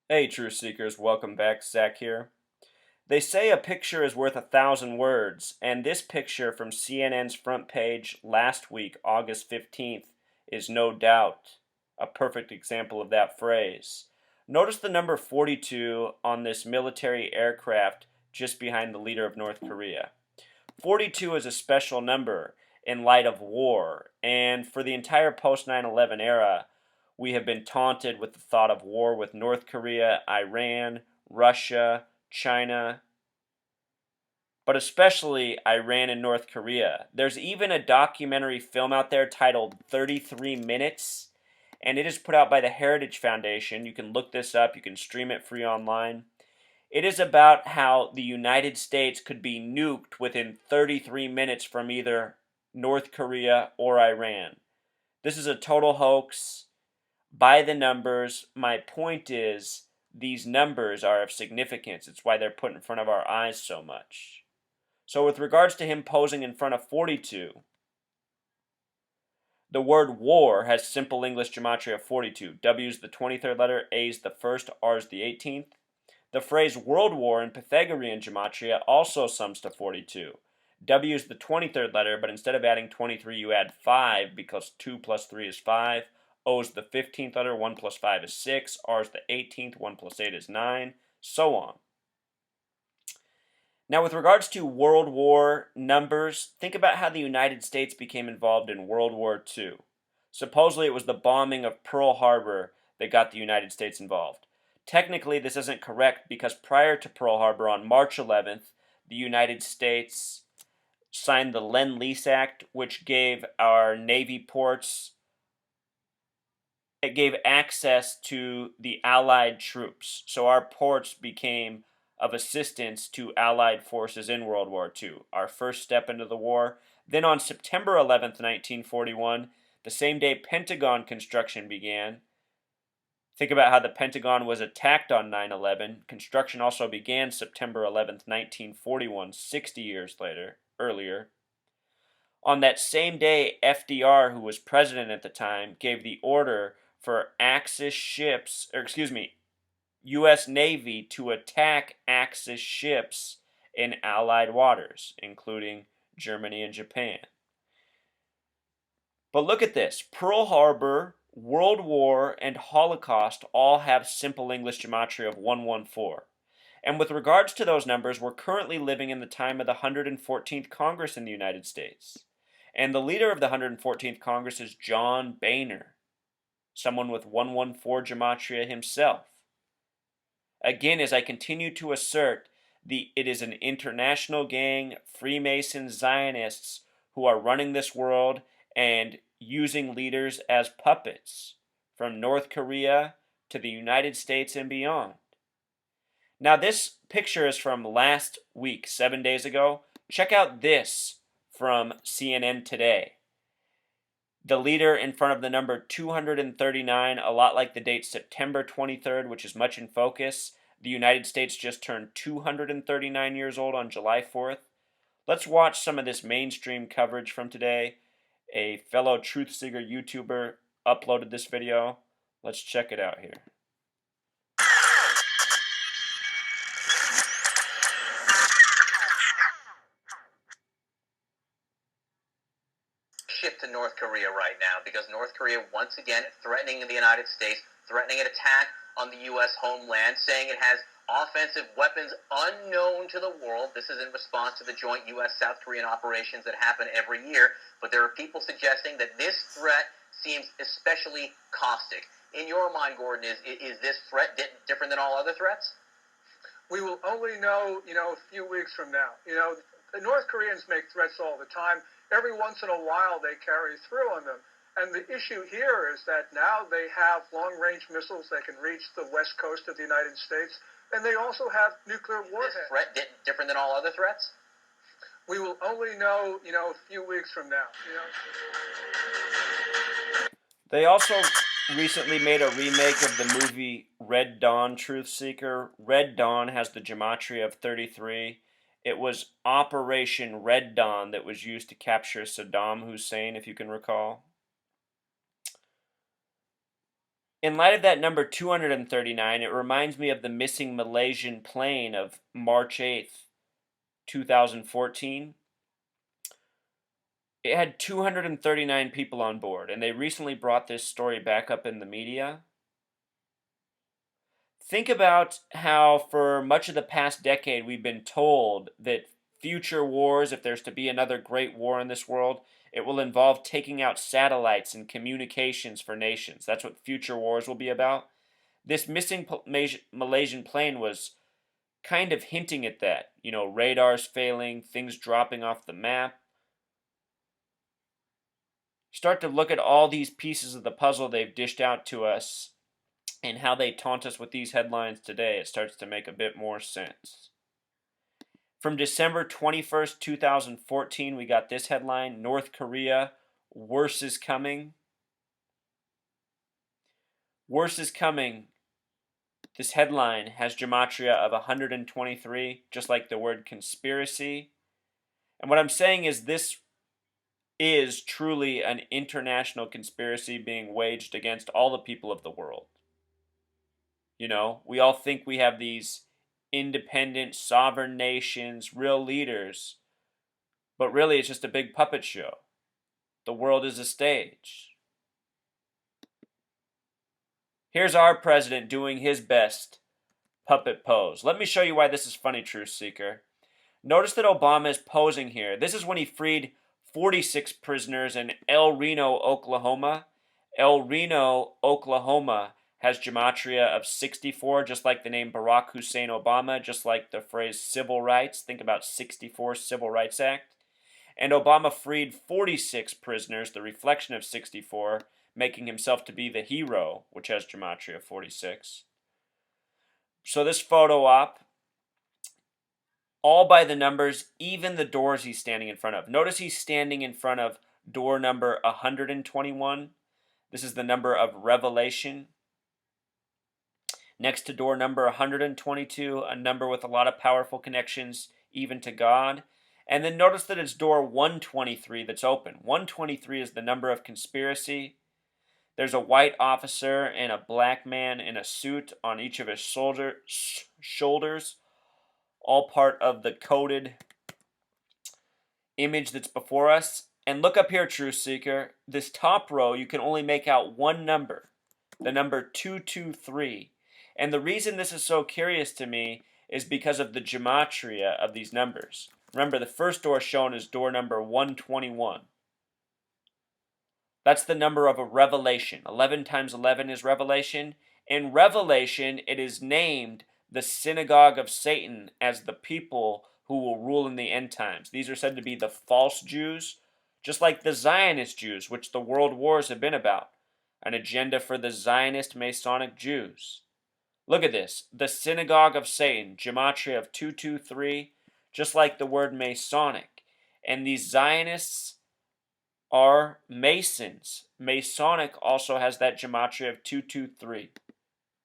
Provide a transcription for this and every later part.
Hey, Truth Seekers, welcome back. Zach here. They say a picture is worth 1,000 words, and this picture from CNN's front page last week, August 15th, is no doubt a perfect example of that phrase. Notice the number 42 on this military aircraft just behind the leader of North Korea. 42 is a special number in light of war, and for the entire post 9/11 era, we have been taunted with the thought of war with North Korea, Iran, Russia, China, but especially Iran and North Korea. There's even a documentary film out there titled 33 Minutes, and it is put out by the Heritage Foundation. You can look this up, you can stream it free online. It is about how the United States could be nuked within 33 minutes from either North Korea or Iran. This is a total hoax. By the numbers, my point is these numbers are of significance. It's why they're put in front of our eyes so much. So with regards to him posing in front of 42, the word war has simple English gematria of 42. W is the 23rd letter, A is the first, R is the 18th. The phrase world war in Pythagorean gematria also sums to 42. W is the 23rd letter, but instead of adding 23, you add 5 because 2 plus 3 is 5. O is the 15th letter, 1 plus 5 is 6. R is the 18th, 1 plus 8 is 9, so on. Now, with regards to World War numbers, think about how the United States became involved in World War II. Supposedly, it was the bombing of Pearl Harbor that got the United States involved. Technically, this isn't correct because prior to Pearl Harbor, on March 11th, the United States signed the Lend-Lease Act, which gave our Navy ports, it gave access to the Allied troops. So our ports became of assistance to Allied forces in World War II, our first step into the war. Then on September 11th, 1941, the same day Pentagon construction began. Think about how the Pentagon was attacked on 9/11. Construction also began September 11th, 1941, 60 years earlier. On that same day, FDR, who was president at the time, gave the order for Axis ships, U.S. Navy to attack Axis ships in Allied waters, including Germany and Japan. But look at this. Pearl Harbor, World War, and Holocaust all have simple English gematria of 114. And with regards to those numbers, we're currently living in the time of the 114th Congress in the United States. And the leader of the 114th Congress is John Boehner, someone with 114 gematria himself. Again, as I continue to assert, it is an international gang, Freemason Zionists, who are running this world and using leaders as puppets, from North Korea to the United States and beyond. Now, this picture is from last week, 7 days ago. Check out this from CNN today. The leader in front of the number 239, a lot like the date September 23rd, which is much in focus. The United States just turned 239 years old on July 4th. Let's watch some of this mainstream coverage from today. A fellow Truth Seeker YouTuber uploaded this video. Let's check it out here. Shift to North Korea right now because North Korea once again threatening the United States, threatening an attack on the U.S. homeland, saying it has offensive weapons unknown to the world. This is in response to the joint U.S.-South Korean operations that happen every year. But there are people suggesting that this threat seems especially caustic. In your mind, Gordon, is this threat different than all other threats? We will only know, a few weeks from now. The North Koreans make threats all the time. Every once in a while, they carry through on them. And the issue here is that now they have long-range missiles that can reach the west coast of the United States, and they also have nuclear warheads. Is this threat different than all other threats? We will only know, a few weeks from now. They also recently made a remake of the movie Red Dawn, Truth Seeker. Red Dawn has the gematria of 33. It was Operation Red Dawn that was used to capture Saddam Hussein, if you can recall. In light of that number 239, it reminds me of the missing Malaysian plane of March 8th, 2014. It had 239 people on board, and they recently brought this story back up in the media. Think about how, for much of the past decade, we've been told that future wars, if there's to be another great war in this world, it will involve taking out satellites and communications for nations. That's what future wars will be about. This missing Malaysian plane was kind of hinting at that. You know, radars failing, things dropping off the map. Start to look at all these pieces of the puzzle they've dished out to us and how they taunt us with these headlines today. It starts to make a bit more sense. From December 21st, 2014, we got this headline: North Korea, worse is coming. Worse is coming. This headline has gematria of 123, just like the word conspiracy. And what I'm saying is this is truly an international conspiracy being waged against all the people of the world. You know, we all think we have these independent, sovereign nations, real leaders, but really it's just a big puppet show. The world is a stage. Here's our president doing his best puppet pose. Let me show you why this is funny, Truth Seeker. Notice that Obama is posing here. This is when he freed 46 prisoners in El Reno, Oklahoma. El Reno, Oklahoma has gematria of 64, just like the name Barack Hussein Obama, just like the phrase civil rights. Think about 64 Civil Rights Act. And Obama freed 46 prisoners, the reflection of 64, making himself to be the hero, which has gematria 46. So this photo op, all by the numbers, even the doors he's standing in front of. Notice he's standing in front of door number 121. This is the number of revelation. Next to door number 122, a number with a lot of powerful connections, even to God. And then notice that it's door 123 that's open. 123 is the number of conspiracy. There's a white officer and a black man in a suit on each of his shoulders, all part of the coded image that's before us. And look up here, Truth Seeker. This top row, you can only make out one number, the number 223. And the reason this is so curious to me is because of the gematria of these numbers. Remember, the first door shown is door number 121. That's the number of a revelation. 11 times 11 is revelation. In Revelation, it is named the synagogue of Satan as the people who will rule in the end times. These are said to be the false Jews, just like the Zionist Jews, which the world wars have been about. An agenda for the Zionist Masonic Jews. Look at this. The synagogue of Satan, gematria of 223, just like the word Masonic. And these Zionists are Masons. Masonic also has that gematria of 223.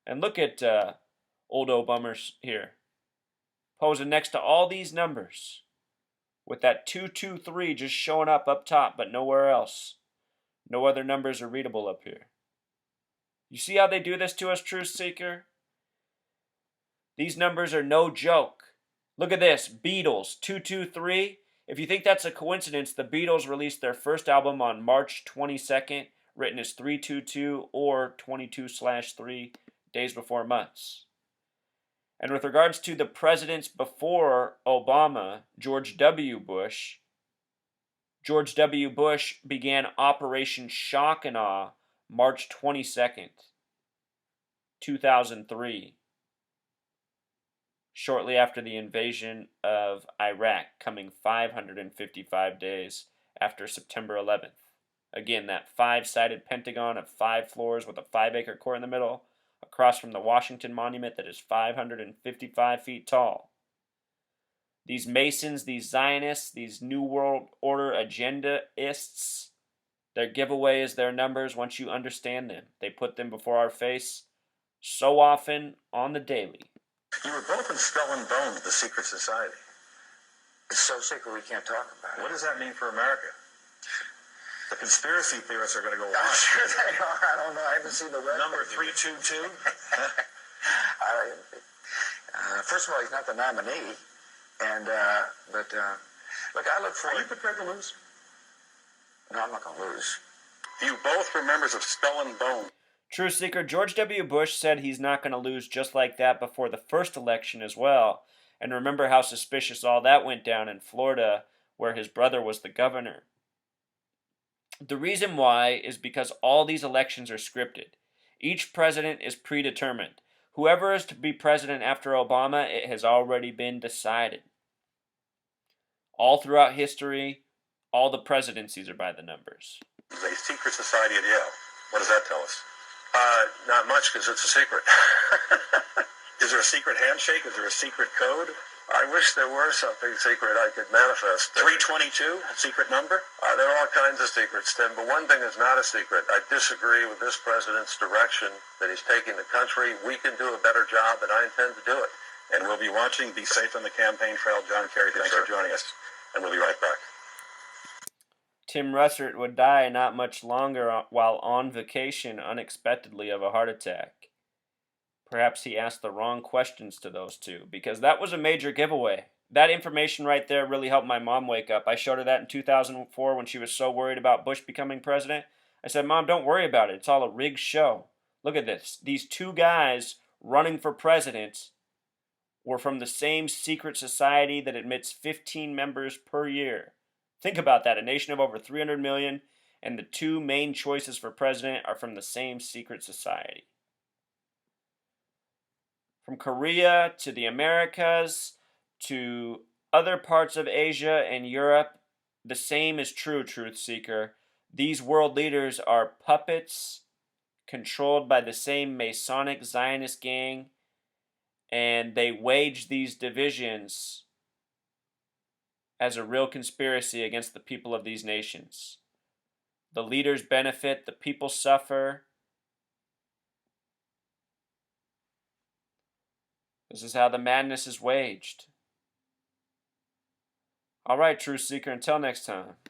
And look at old Obama here, posing next to all these numbers, with that 223 just showing up top, but nowhere else. No other numbers are readable up here. You see how they do this to us, Truth Seeker? These numbers are no joke. Look at this, Beatles, 223. If you think that's a coincidence, the Beatles released their first album on March 22nd, written as 322 or 22/3, days before months. And with regards to the presidents before Obama, George W. Bush began Operation Shock and Awe March 22nd, 2003. Shortly after the invasion of Iraq, coming 555 days after September 11th. Again, that 5-sided pentagon of 5 floors with a 5-acre court in the middle, across from the Washington Monument that is 555 feet tall. These Masons, these Zionists, these New World Order agendaists, their giveaway is their numbers once you understand them. They put them before our face so often on the daily. You were both in Skull and Bones, the secret society. It's so secret we can't talk about it. What does that mean for America? The conspiracy theorists are going to go I'm wild. sure they are. I don't know. I haven't seen the web. Number 322. First of all, he's not the nominee, and look, I look for. Are you prepared to lose? No, I'm not going to lose. You both were members of Skull and Bone. Truth Seeker, George W. Bush said he's not going to lose just like that before the first election as well. And remember how suspicious all that went down in Florida, where his brother was the governor. The reason why is because all these elections are scripted. Each president is predetermined. Whoever is to be president after Obama, it has already been decided. All throughout history, all the presidencies are by the numbers. It's a secret society at Yale. What does that tell us? Not much, because it's a secret. Is there a secret handshake? Is there a secret code? I wish there were something secret I could manifest. 322, secret number? There are all kinds of secrets, Tim, but one thing is not a secret. I disagree with this president's direction that he's taking the country. We can do a better job, and I intend to do it. And we'll be watching. Be safe on the campaign trail. John Kerry, thanks for joining us. And we'll be right back. Tim Russert would die not much longer while on vacation unexpectedly of a heart attack. Perhaps he asked the wrong questions to those two, because that was a major giveaway. That information right there really helped my mom wake up. I showed her that in 2004 when she was so worried about Bush becoming president. I said, Mom, don't worry about it. It's all a rigged show. Look at this. These two guys running for president were from the same secret society that admits 15 members per year. Think about that. A nation of over 300 million, and the two main choices for president are from the same secret society. From Korea to the Americas to other parts of Asia and Europe, the same is true, Truth Seeker. These world leaders are puppets controlled by the same Masonic Zionist gang, and they wage these divisions as a real conspiracy against the people of these nations. The leaders benefit, the people suffer. This is how the madness is waged. All right, Truth Seeker, until next time.